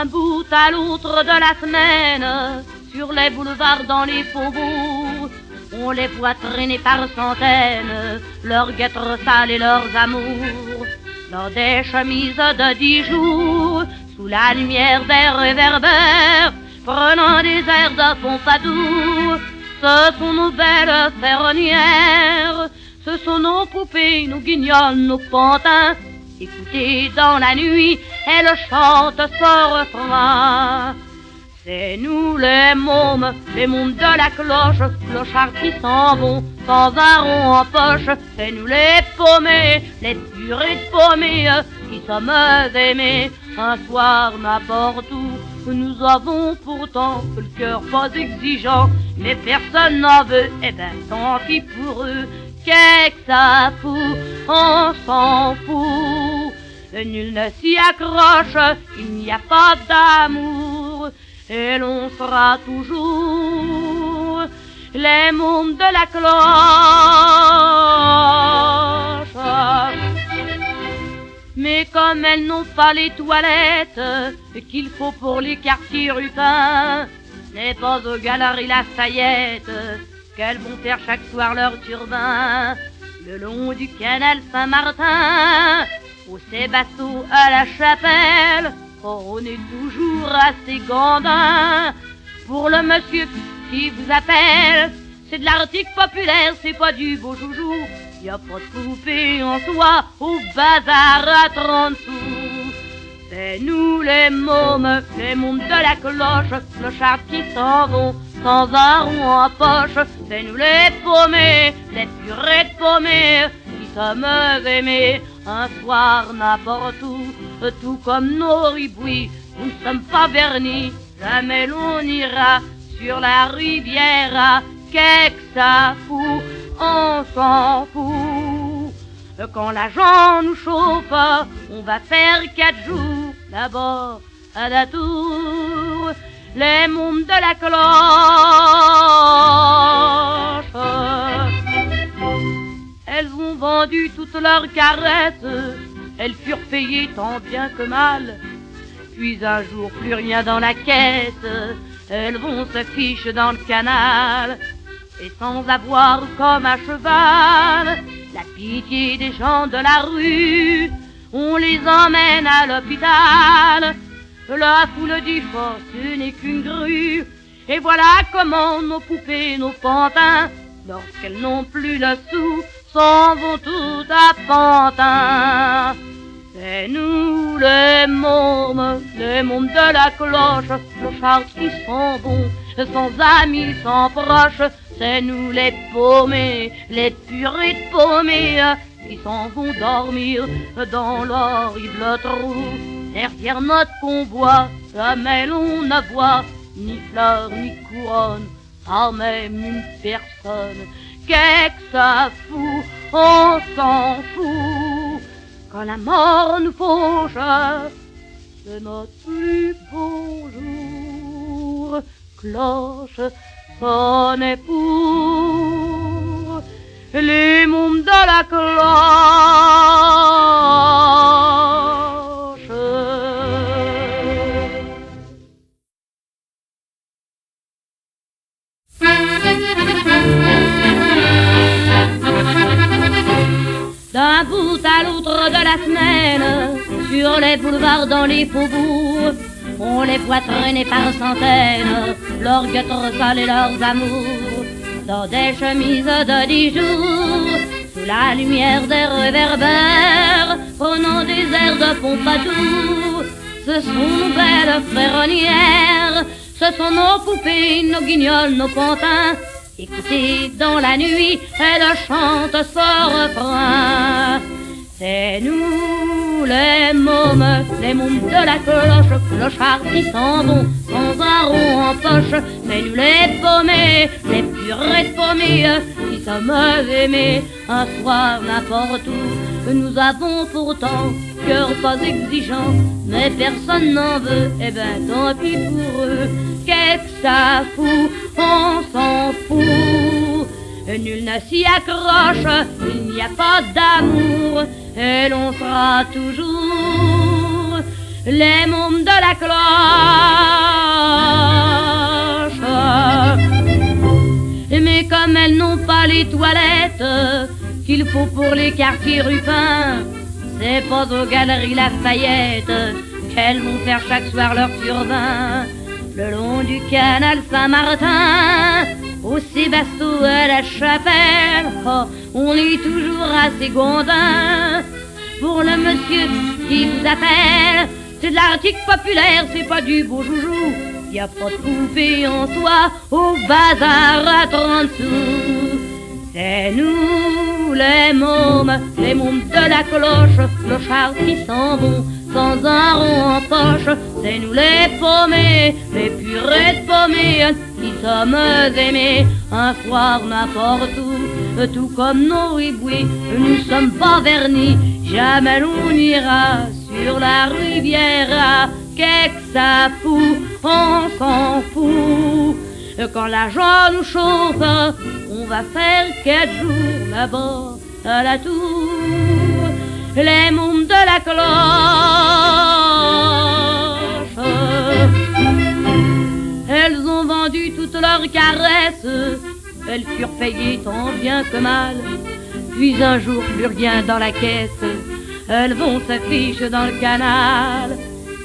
d'un bout à l'autre de la semaine, sur les boulevards, dans les faubourgs, on les voit traîner par centaines, leurs guêtres sales et leurs amours, dans des chemises de 10 jours, sous la lumière des réverbères, prenant des airs de Pompadour. Ce sont nos belles ferronnières, ce sont nos poupées, nos guignols, nos pantins. Écoutez, dans la nuit, elles chantent ce refrain. C'est nous les mômes de la cloche, clochards qui s'en vont sans un rond en poche. C'est nous les paumés, les purées de paumés, qui sommes aimés un soir n'importe où. Nous avons pourtant le cœur pas exigeant, mais personne n'en veut, eh ben tant pis pour eux. Qu'est-ce que ça fout, on s'en fout. Nul ne s'y accroche, il n'y a pas d'amour, et l'on sera toujours les mômes de la cloche. Mais comme elles n'ont pas les toilettes qu'il faut pour les quartiers rupins, n'est pas aux Galeries Lafayette qu'elles vont faire chaque soir leur turbin. Le long du canal Saint-Martin, au Sébasto à la Chapelle, on est toujours assez gandin pour le monsieur qui vous appelle. C'est de l'article populaire, c'est pas du beau joujou. Y a pas de poupée en soie au bazar à 30 sous. C'est nous les mômes de la cloche, clochards qui s'en vont sans un rond en poche. C'est nous les paumés, les purées de paumés, qui sommes aimés un soir n'importe où. Tout comme nos ribouis, nous ne sommes pas vernis, jamais l'on ira sur la rivière. Qu'est-ce que ça fout, on s'en fout. Quand l'argent nous chauffe, on va faire 4 jours là-bas à la tour. Les mômes de la cloche, elles ont vendu toutes leurs caresses, elles furent payées tant bien que mal. Puis un jour, plus rien dans la caisse, elles vont se ficher dans le canal. Et sans avoir comme un cheval la pitié des gens de la rue, on les emmène à l'hôpital. La foule dit fort, ce n'est qu'une grue. Et voilà comment nos poupées, nos pantins, lorsqu'elles n'ont plus le sou, s'en vont tout à Pantin. C'est nous les mômes de la cloche, clochards qui s'en vont, sans amis, sans proches. C'est nous les paumés, les purées de paumés, qui s'en vont dormir dans l'horrible trou. Derrière notre convoi, jamais l'on ne voit ni fleurs ni couronne, pas même une personne. Qu'est-ce que ça fout, on s'en fout. Quand la mort nous fauche, c'est notre plus beau jour. Cloche sonnez pour les mômes de la cloche. D'un bout à l'autre de la semaine, sur les boulevards, dans les faubourgs, on les voit traîner par centaines, leurs guêtres sales et leurs amours, dans des chemises de 10 jours, sous la lumière des réverbères, prenant des airs de Pompadour. Ce sont nos belles ferronnières, ce sont nos poupées, nos guignols, nos pantins. Écoutez, dans la nuit, elles chantent ce refrain. C'est nous les mômes de la cloche, clochards qui s'en vont sans un rond en poche. C'est nous les paumés, les purées de paumés, qui sommes aimés un soir n'importe où. Nous avons pourtant cœur pas exigeant, mais personne n'en veut, eh ben tant pis pour eux. Qu'est-ce que ça fout, on s'en fout. Nul ne s'y accroche, il n'y a pas d'amour, et l'on sera toujours les mômes de la cloche. Mais comme elles n'ont pas les toilettes qu'il faut pour les quartiers rupins, c'est pas aux galeries Lafayette qu'elles vont faire chaque soir leur turbin. Le long du canal Saint-Martin, au Sébasto à la Chapelle, oh, on est toujours assez gondin pour le monsieur qui vous appelle. C'est de l'article populaire, c'est pas du beau joujou. Y a pas de poupée en soie au bazar à 30 sous. C'est nous les mômes de la cloche, clochards qui s'en vont sans un rond en poche. C'est nous les paumés, les purées de paumés, qui sommes aimés un soir n'importe où. Tout comme nos hibouis, nous sommes pas vernis, jamais l'on ira sur la rivière. Qu'est-ce que ça fout, on s'en fout. Quand l'argent nous chauffe, on va faire 4 jours là-bas à la tour. Les mômes de la cloche, elles ont vendu toutes leurs caresses, elles furent payées tant bien que mal. Puis un jour, plus rien dans la caisse, elles vont s'afficher dans le canal.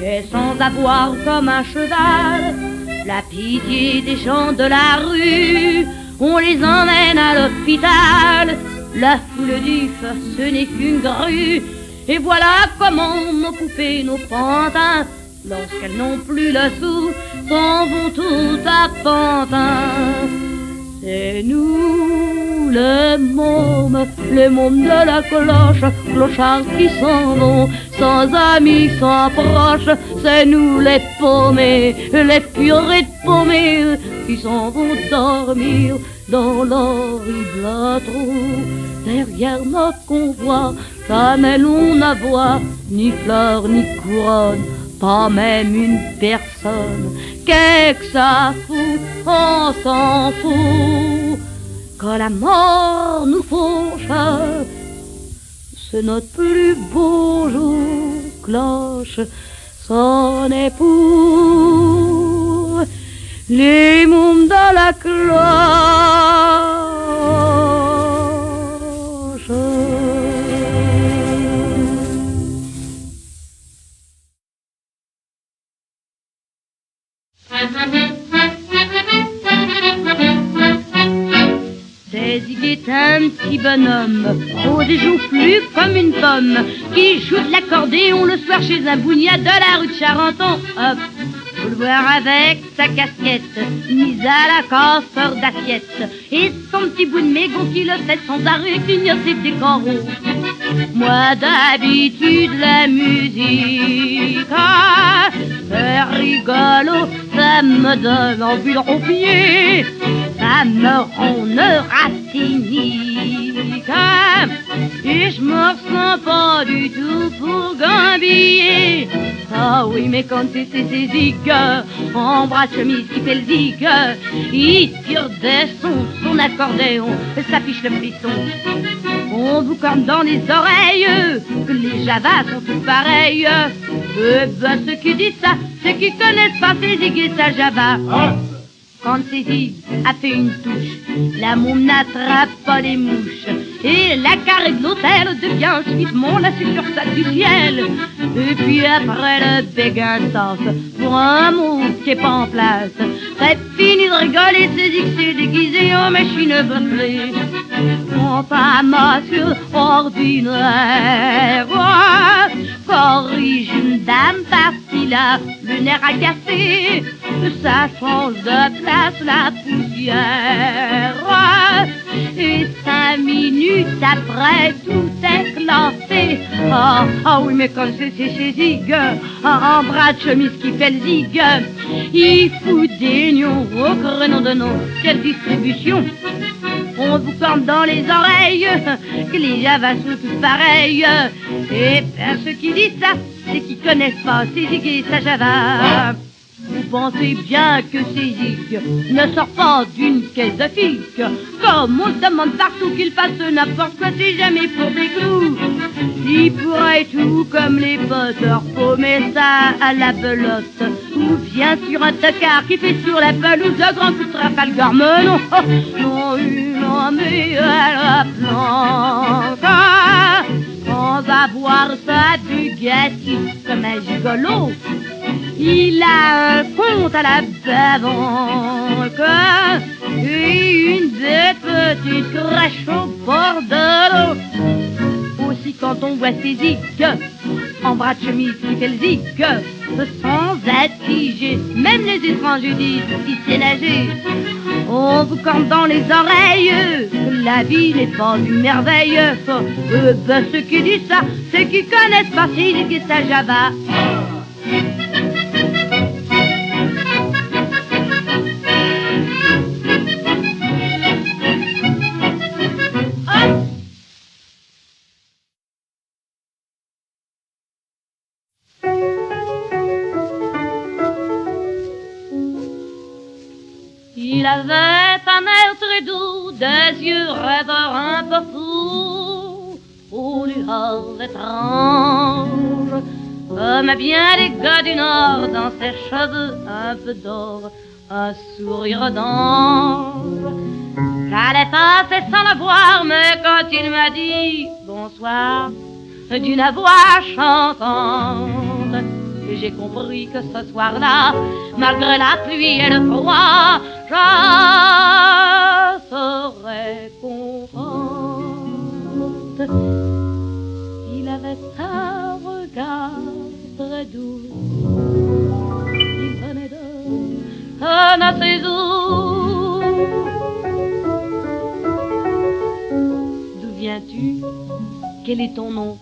Et sans avoir comme un cheval la pitié des gens de la rue, on les emmène à l'hôpital. La foule du feu, ce n'est qu'une grue. Et voilà comment nos poupées, nos pantins, lorsqu'elles n'ont plus le sou, s'en vont tout à pantin. C'est nous les mômes de la cloche, clochards qui s'en vont sans amis, sans proches. C'est nous les paumés, les purées de paumés, qui s'en vont dormir dans l'horrible trou. Derrière notre convoi, jamais l'on ne voit ni fleurs ni couronne, pas même une personne. Qu'est-ce que ça fout, on s'en fout. Quand la mort nous fauche, c'est notre plus beau jour. Cloche, sonnez pour les mômes de la cloche. C'est Zig est un petit bonhomme, rose et joue plus comme une pomme, qui joue de l'accordéon le soir chez un bougnat de la rue de Charenton. Hop, faut le voir avec sa casquette, mise à la coffre d'assiette, et son petit bout de mégot qui le fait sans arrêt clignoter des coraux. Moi d'habitude la musique, c'est rigolo, ça me donne envie de roupiller, ça me rend racinique, et je me ressens pas du tout pour gambiller. Ah oui, mais quand c'est zig, en bras de chemise qui fait le zig, il tire des sons, son accordéon, ça fiche le frisson. On vous corne dans les oreilles que les javas sont tous pareils. Ben ceux qui disent ça, c'est qu'ils connaissent pas ces zig et sa java. Quand ces zig a fait une touche, la môme n'attrape pas les mouches, et la carré de l'hôtel devient subitement la succursale du ciel. Et puis après le béguin sort pour un mot qui est pas en place, c'est fini de rigoler, ces zig s'est déguisé en machine boufflée. Quant à monsieur ordinaire, corrige une dame partie là, le nerf à casser, ça change de place la poussière. Et 5 minutes après tout est classé. Ah oui, mais comme c'est zig, en bras de chemise qui fait le zig, il fout des nions au créneau de nom. Quelle distribution! On vous corne dans les oreilles que les javas sont tous pareils. Et bien ceux qui disent ça, c'est qu'ils connaissent pas ces zig et sa java. Vous pensez bien que ces zig ne sortent pas d'une caisse de figue, comme on se demande partout qu'ils fassent n'importe quoi, c'est jamais pour des clous. Ils pourraient et tout comme les bosseurs, paumer ça à la belote. Ou bien sur un tocard qui fait sur la pelouse de grand coup de Trafalgar. Mais non, non, mais à la planque, sans avoir sa Bugatti comme un gigolo. Il a un compte à la banque et une des petites crèches au bord de l'eau. Aussi quand on voit ses zigs en bras de chemise qui fait le zig, sans attiger, même les étrangers disent qu'il sait nager. On vous cante dans les oreilles que la vie n'est pas une merveille. Ceux qui disent ça, c'est qui connaissent pas si qui ça Java. Il avait un air très doux, des yeux rêveurs un peu fous, aux lueurs étranges, comme bien les gars du Nord, dans ses cheveux un peu d'or, un sourire d'ange. J'allais passer sans le voir, mais quand il m'a dit bonsoir, d'une voix chantante, j'ai compris que ce soir-là, malgré la pluie et le froid, je serais contente. Il avait un regard très doux, il venait de ses eaux. D'où viens-tu? Quel est ton nom?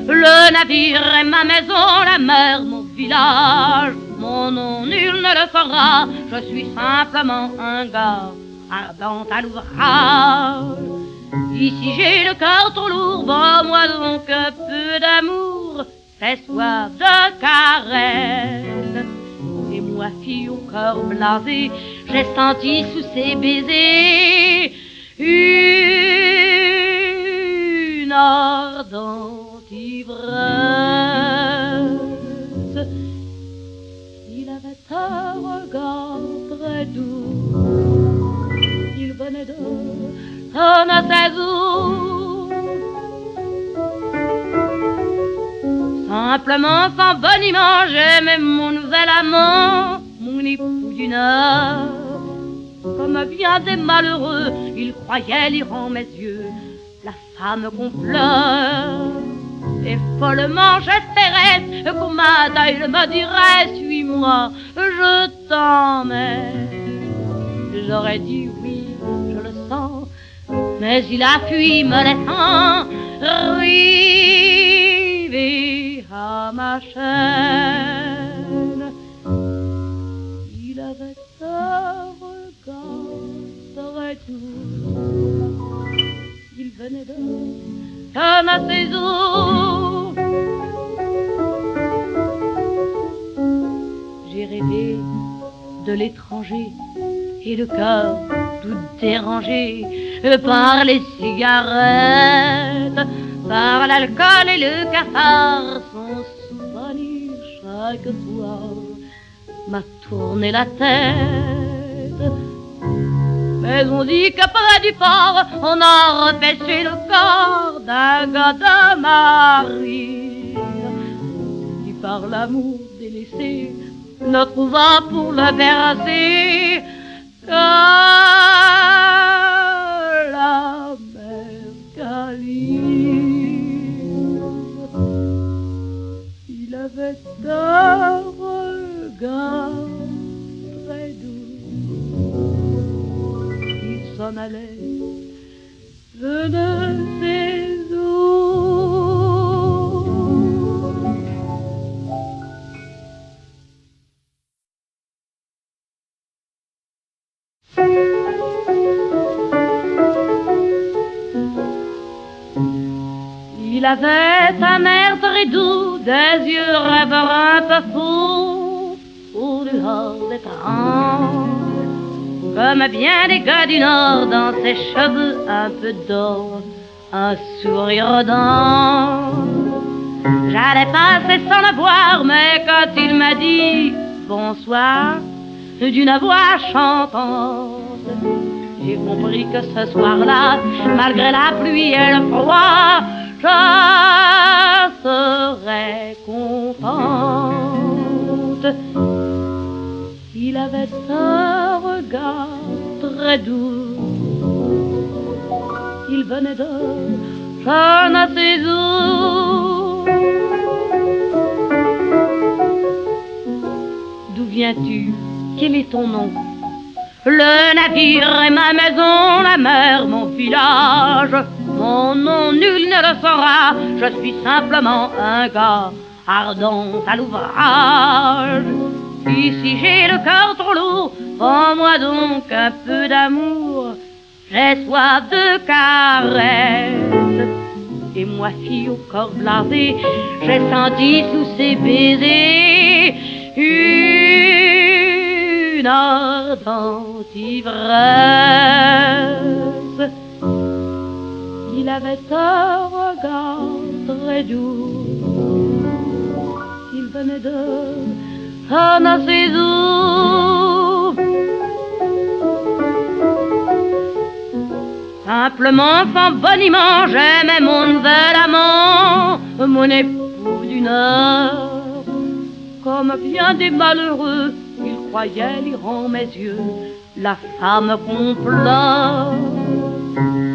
Le navire est ma maison, la mer mon village. Mon nom nul ne le fera, je suis simplement un gars ardent à l'ouvrage. Ici j'ai le cœur trop lourd, moi donc un peu d'amour, fais soif de caresses. Et moi fille au cœur blasé, j'ai senti sous ses baisers une ardente ivresse. Il avait un regard très doux, il venait de ses eaux. Simplement, sans boniment, j'aimais mon nouvel amant, mon époux d'une heure. Comme bien des malheureux, il croyait lire en mes yeux la femme qu'on pleure. Et follement j'espérais qu'au matin il me dirait suis-moi, je t'emmène. J'aurais dit oui, je le sens, mais il a fui me laissant rivé à ma chaîne. Il avait un regard très doux, il venait de ses eaux. J'ai rêvé de l'étranger et le cœur tout dérangé par les cigarettes, par l'alcool et le cafard. Son souvenir chaque soir m'a tourné la tête. Mais on dit qu'après du port, on a repêché le corps d'un gars de Marie qui par l'amour délaissé ne trouva pour le bercer que la mer Calice. Il avait un regard très doux, il s'en allait je ne sais où. Il avait un air très doux, des yeux rêveurs un peu fous, aux lueurs étranges, comme bien des gars du Nord, dans ses cheveux un peu d'or, un sourire d'ange. passait sans la voir, mais quand il m'a dit bonsoir d'une voix chantante, j'ai compris que ce soir-là, malgré la pluie et le froid, je serais contente. Il avait un regard très doux, il venait de je ne sais où. D'où viens-tu? Quel est ton nom? Le navire est ma maison, la mer mon village. Mon nom nul ne le saura, je suis simplement un gars ardent à l'ouvrage. Ici j'ai le cœur trop lourd, prends-moi donc un peu d'amour. J'ai soif de caresses. Et moi, fille au corps blasé, j'ai senti sous ses baisers une ardente ivresse. Il avait un regard très doux, il venait de je ne sais où. Simplement, sans boniment, j'aimais mon nouvel amant, mon époux d'une heure. Comme bien des malheureux, il croyait lire en mes yeux la femme qu'on pleure.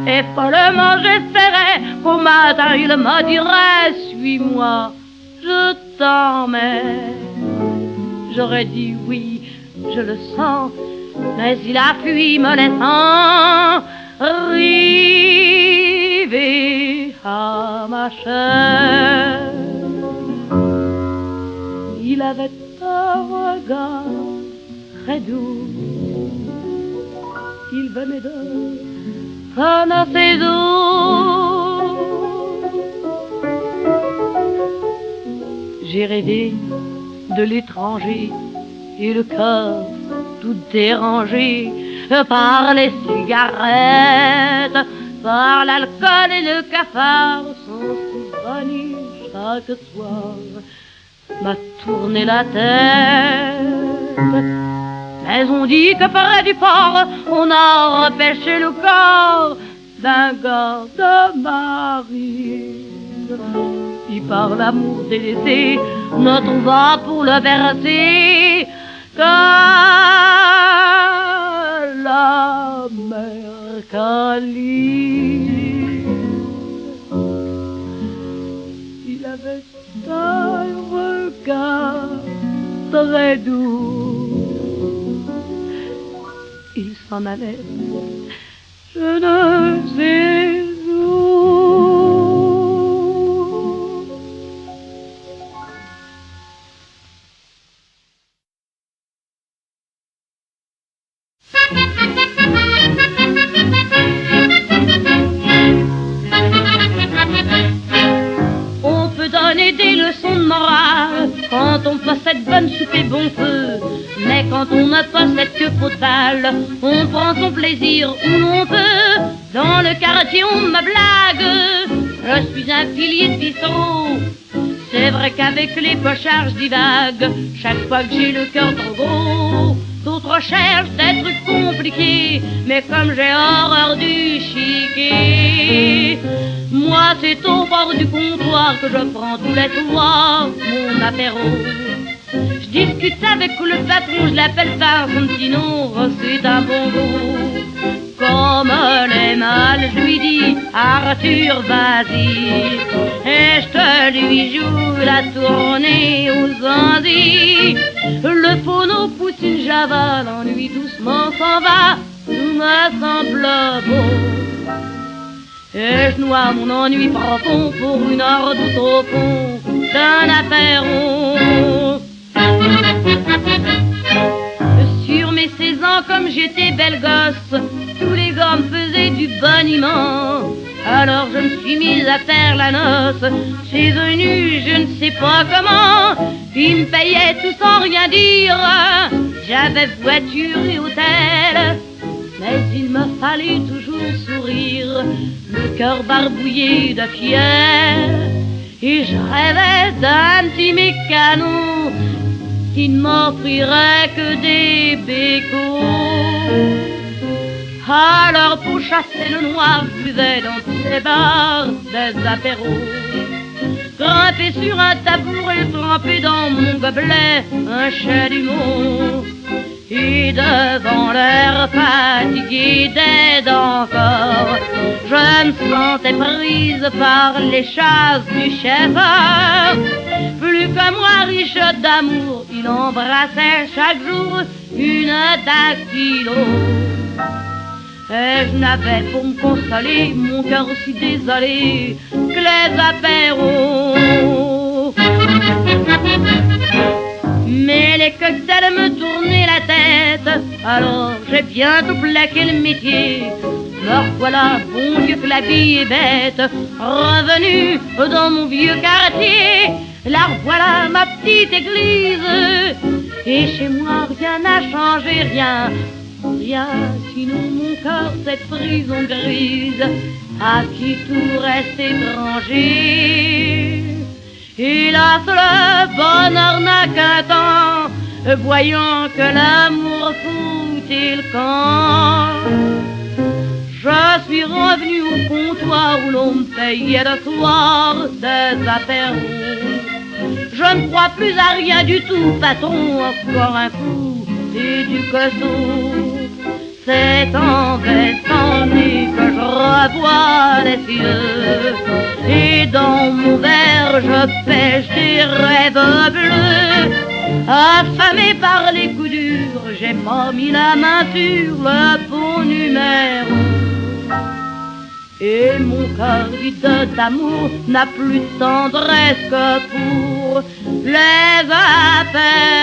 Et follement j'espérais qu'au matin il me dirait suis-moi, je t'emmène. J'aurais dit oui, je le sens, mais il a fui me laissant rivé à ma chaise. Il avait un regard très doux, il venait de je ne sais où. J'ai rêvé de l'étranger et le cœur tout dérangé par les cigarettes, par l'alcool et le cafard, son souvenir chaque soir m'a tourné la tête. Mais on dit que près du port, on a repêché le corps d'un gars de marine qui par l'amour délaissé ne trouva pour le verser que la mer câline. Il avait un regard très doux, il s'en allait, je ne sais où. On peut donner des leçons de morale quand on possède bonne soupe et bon feu. Mais quand on ne possède que peau de balle, on prend son plaisir où l'on peut. Dans le quartier on me blague, je suis un pilier de bistrot. C'est vrai qu'avec les pochards je divague, chaque fois que j'ai le cœur trop gros. D'autres cherchent des trucs compliqués, mais comme j'ai horreur du chiquet, moi c'est au bord du comptoir que je prends tous les soirs mon apéro. Je discute avec le patron, je l'appelle par son petit nom, c'est un bonjour. Comme les mâles, je lui dis Arthur, vas-y, et je te lui joue la tournée aux Antilles. Le phono pousse une java, l'ennui doucement s'en va, tout me semble beau. Et je noie mon ennui profond pour une heure tout au fond d'un apéro. Sur mes 16 ans, comme j'étais belle gosse, tous les gars me faisaient du boniment. Alors je me suis mise à faire la noce. C'est venu, je ne sais pas comment. Ils me payaient tout sans rien dire. J'avais voiture et hôtel, mais il me fallait toujours sourire, le cœur barbouillé de fiel. Et je rêvais d'un petit mécano qui ne m'offrirait que des bécots. Alors pour chasser le noir, je buvais dans tous les bars des apéros. Grimpé sur un tabouret, trempé dans mon gobelet un chalumeau. Et devant l'air fatigué d'aide encore, je me sentais prise par les chasses du chauffeur. Plus que moi, riche d'amour, il embrassait chaque jour une dactylo. Et je n'avais pour me consoler mon cœur aussi désolé que les apéros. Mais les cocktails me tournaient la tête, alors j'ai bientôt plaqué le métier. Me voilà, bon Dieu que la vie est bête, revenu dans mon vieux quartier. La voilà ma petite église, et chez moi rien n'a changé, rien. Rien, sinon mon cœur, cette prison grise, à qui tout reste étranger. Hélas, le bonheur n'a qu'un temps, voyant que l'amour foutait le camp. Je suis revenu au comptoir où l'on me payait le soir des apéros. Je ne crois plus à rien du tout, patron, encore un coup et du costaud. C'est en baissant le nez que je revois les cieux, et dans mon verre je pêche des rêves bleus. Affamé par les coups durs, j'ai pas mis la main sur le bon numéro. Et mon cœur vide d'amour n'a plus de tendresse que pour les affaires.